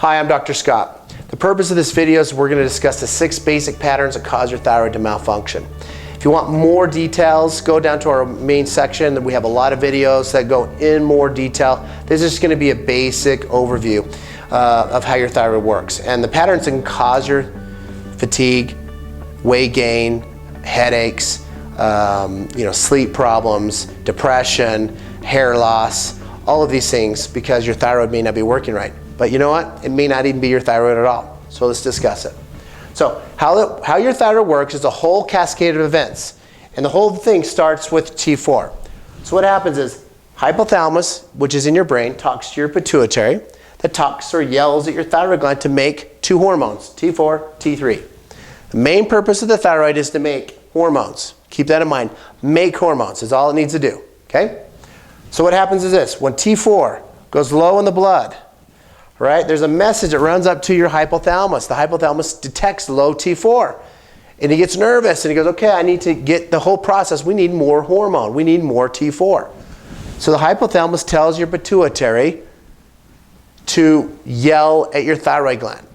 Hi, I'm Dr. Scott. The purpose of this video is we're going to discuss the 6 basic patterns that cause your thyroid to malfunction. If you want more details, go down to our main section. We have a lot of videos that go in more detail. This is just going to be a basic overview of how your thyroid works. And the patterns that can cause your fatigue, weight gain, headaches, sleep problems, depression, hair loss, all of these things because your thyroid may not be working right. But you know what? It may not even be your thyroid at all. So let's discuss it. So how your thyroid works is a whole cascade of events. And the whole thing starts with T4. So what happens is hypothalamus, which is in your brain, talks to your pituitary, that talks or yells at your thyroid gland to make 2 hormones, T4, T3. The main purpose of the thyroid is to make hormones. Keep that in mind. Make hormones is all it needs to do. Okay? So what happens is this. When T4 goes low in the blood, right, there's a message that runs up to your hypothalamus. The hypothalamus detects low T4. And he gets nervous and he goes, okay, I need to get the whole process. We need more hormone. We need more T4. So the hypothalamus tells your pituitary to yell at your thyroid gland.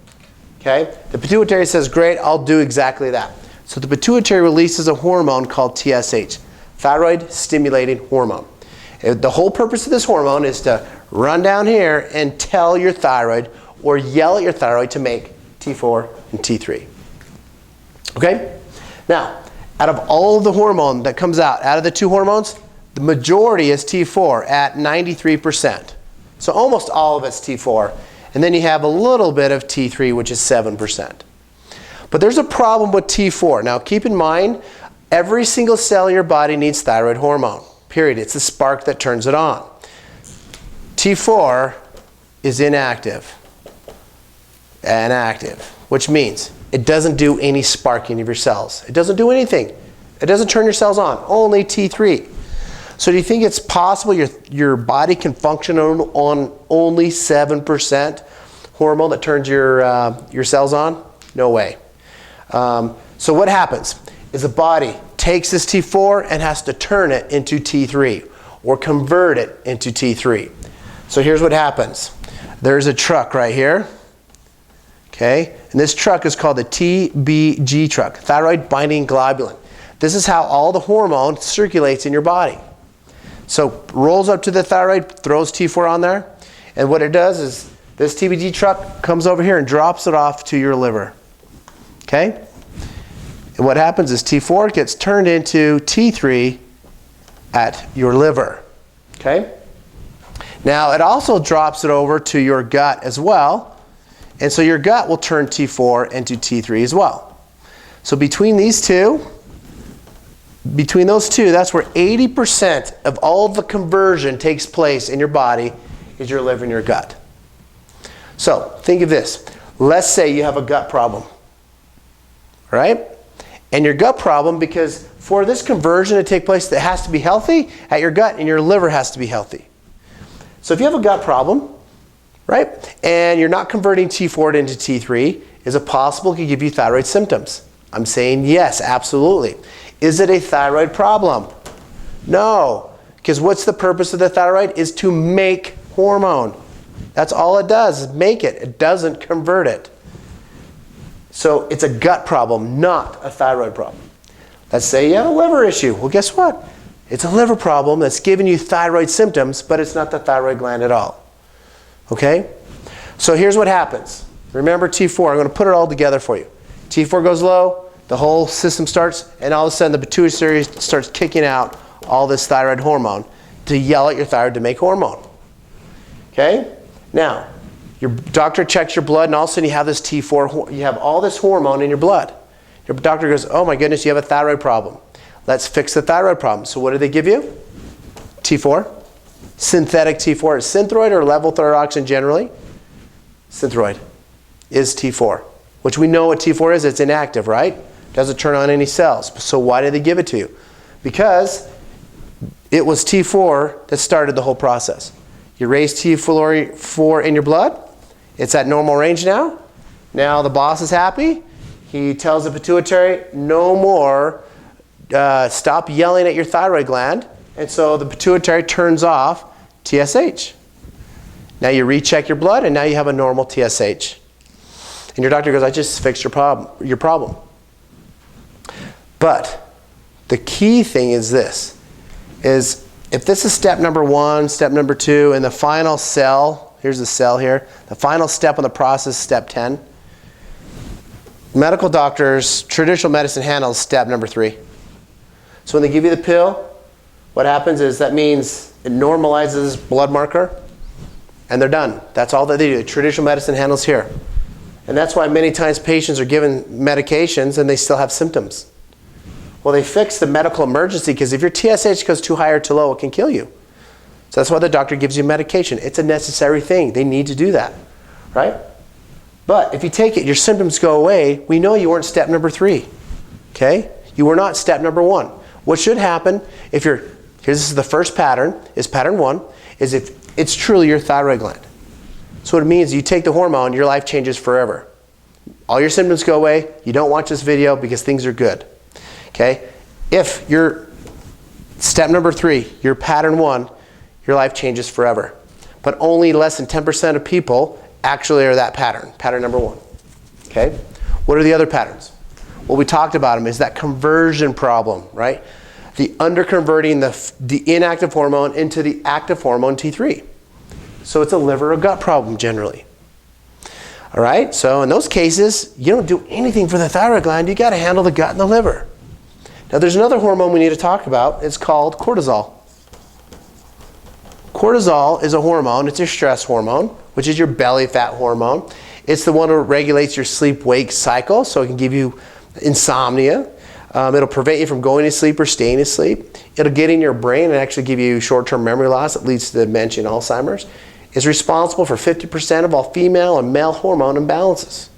Okay? The pituitary says, great, I'll do exactly that. So the pituitary releases a hormone called TSH, thyroid stimulating hormone. The whole purpose of this hormone is to run down here and tell your thyroid or yell at your thyroid to make T4 and T3. Okay? Now, out of all of the hormone that comes out of the 2 hormones, the majority is T4 at 93%. So almost all of it's T4. And then you have a little bit of T3, which is 7%. But there's a problem with T4. Now, keep in mind, every single cell in your body needs thyroid hormone. Period. It's the spark that turns it on. T4 is inactive, which means it doesn't do any sparking of your cells. It doesn't do anything. It doesn't turn your cells on, only T3. So do you think it's possible your body can function on only 7% hormone that turns your cells on? No way. So what happens is the body takes this T4 and has to turn it into T3 or convert it into T3. So here's what happens. There's a truck right here. Okay? And this truck is called the TBG truck, thyroid binding globulin. This is how all the hormone circulates in your body. So rolls up to the thyroid, throws T4 on there, and what it does is this TBG truck comes over here and drops it off to your liver. Okay? And what happens is T4 gets turned into T3 at your liver. Okay? Now it also drops it over to your gut as well. And so your gut will turn T4 into T3 as well. So between those two, that's where 80% of all the conversion takes place in your body is your liver and your gut. So think of this. Let's say you have a gut problem. Right? And your gut problem, because for this conversion to take place, it has to be healthy at your gut and your liver has to be healthy. So if you have a gut problem, right, and you're not converting T4 into T3, is it possible it could give you thyroid symptoms? I'm saying yes, absolutely. Is it a thyroid problem? No, because what's the purpose of the thyroid? Is to make hormone. That's all it does, is make it. It doesn't convert it. So it's a gut problem, not a thyroid problem. Let's say you have a liver issue. Well, guess what? It's a liver problem that's giving you thyroid symptoms, but it's not the thyroid gland at all. Okay? So here's what happens. Remember T4. I'm going to put it all together for you. T4 goes low, the whole system starts, and all of a sudden the pituitary starts kicking out all this thyroid hormone to yell at your thyroid to make hormone. Okay? Now, your doctor checks your blood, and all of a sudden you have this T4, you have all this hormone in your blood. Your doctor goes, oh my goodness, you have a thyroid problem. Let's fix the thyroid problem. So what do they give you? T4. Synthetic T4. Is Synthroid or level thyroxine generally? Synthroid is T4, which we know what T4 is. It's inactive, right? Doesn't turn on any cells. So why did they give it to you? Because it was T4 that started the whole process. You raise T4 in your blood. It's at normal range now. Now the boss is happy. He tells the pituitary, no more, stop yelling at your thyroid gland. And so the pituitary turns off TSH. Now you recheck your blood, and now you have a normal TSH. And your doctor goes, I just fixed your problem. But the key thing is this, is if this is step number 1, step number 2, and the final cell, here's the cell here, the final step in the process, step 10, medical doctors, traditional medicine handles step number 3. So when they give you the pill, what happens is that means it normalizes blood marker, and they're done. That's all that they do. Traditional medicine handles here. And that's why many times patients are given medications and they still have symptoms. Well, they fix the medical emergency because if your TSH goes too high or too low, it can kill you. So that's why the doctor gives you medication. It's a necessary thing. They need to do that, right? But if you take it, your symptoms go away, we know you weren't step number 3, okay? You were not step number 1. What should happen if you're, this is the first pattern, is pattern 1, is if it's truly your thyroid gland. So what it means, you take the hormone, your life changes forever. All your symptoms go away. You don't watch this video because things are good. Okay? If you're step number 3, you're pattern 1, your life changes forever. But only less than 10% of people actually are that pattern, pattern number 1. Okay? What are the other patterns? Well, we talked about them, is that conversion problem, right? The underconverting the inactive hormone into the active hormone T3. So it's a liver or gut problem generally. All right, so in those cases, you don't do anything for the thyroid gland, you got to handle the gut and the liver. Now there's another hormone we need to talk about, it's called cortisol. Cortisol is a hormone, it's your stress hormone, which is your belly fat hormone. It's the one that regulates your sleep-wake cycle, so it can give you insomnia. It'll prevent you from going to sleep or staying asleep. It'll get in your brain and actually give you short-term memory loss that leads to dementia and Alzheimer's. Is responsible for 50% of all female and male hormone imbalances.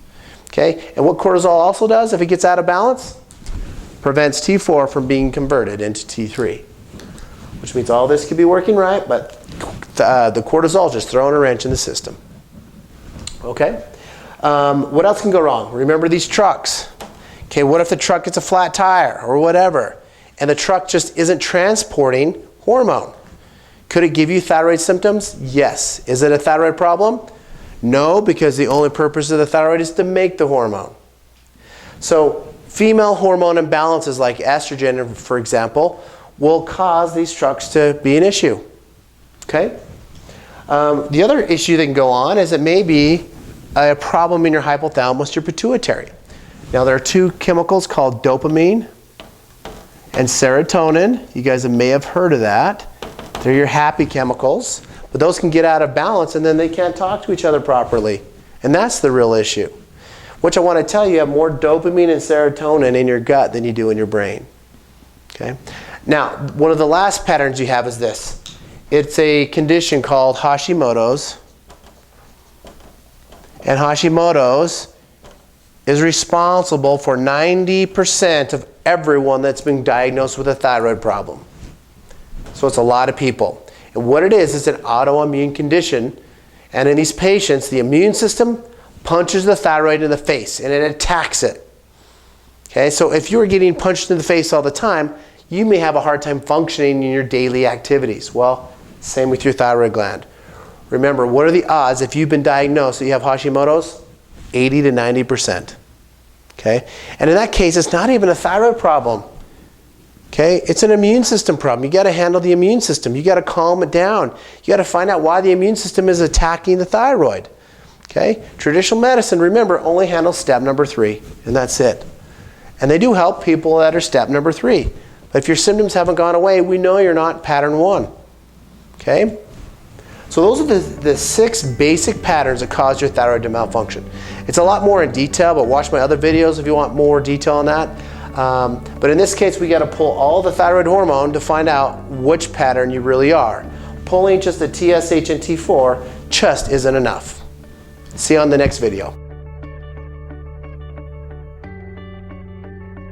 Okay? And what cortisol also does, if it gets out of balance, prevents T4 from being converted into T3. Which means all this could be working right, but the cortisol is just throwing a wrench in the system. Okay? What else can go wrong? Remember these trucks. Okay, what if the truck gets a flat tire or whatever, and the truck just isn't transporting hormone? Could it give you thyroid symptoms? Yes. Is it a thyroid problem? No, because the only purpose of the thyroid is to make the hormone. So female hormone imbalances like estrogen, for example, will cause these trucks to be an issue. Okay? The other issue that can go on is it may be a problem in your hypothalamus, your pituitary. Now there are 2 chemicals called dopamine and serotonin. You guys may have heard of that. They're your happy chemicals, but those can get out of balance and then they can't talk to each other properly. And that's the real issue. Which I want to tell you, you have more dopamine and serotonin in your gut than you do in your brain. Okay? Now, one of the last patterns you have is this. It's a condition called Hashimoto's. And Hashimoto's is responsible for 90% of everyone that's been diagnosed with a thyroid problem. So it's a lot of people. And what it is an autoimmune condition. And in these patients, the immune system punches the thyroid in the face and it attacks it. Okay, so if you're getting punched in the face all the time, you may have a hard time functioning in your daily activities. Well, same with your thyroid gland. Remember, what are the odds if you've been diagnosed that you have Hashimoto's? 80 to 90%. Okay, and in that case, it's not even a thyroid problem. Okay, it's an immune system problem. You got to handle the immune system. You got to calm it down. You got to find out why the immune system is attacking the thyroid. Okay, traditional medicine, remember, only handles step number 3, and that's it. And they do help people that are step number 3. But if your symptoms haven't gone away, we know you're not pattern 1. Okay, so those are the 6 basic patterns that cause your thyroid to malfunction. It's a lot more in detail, but watch my other videos if you want more detail on that. But in this case, we got to pull all the thyroid hormone to find out which pattern you really are. Pulling just the TSH and T4 just isn't enough. See you on the next video.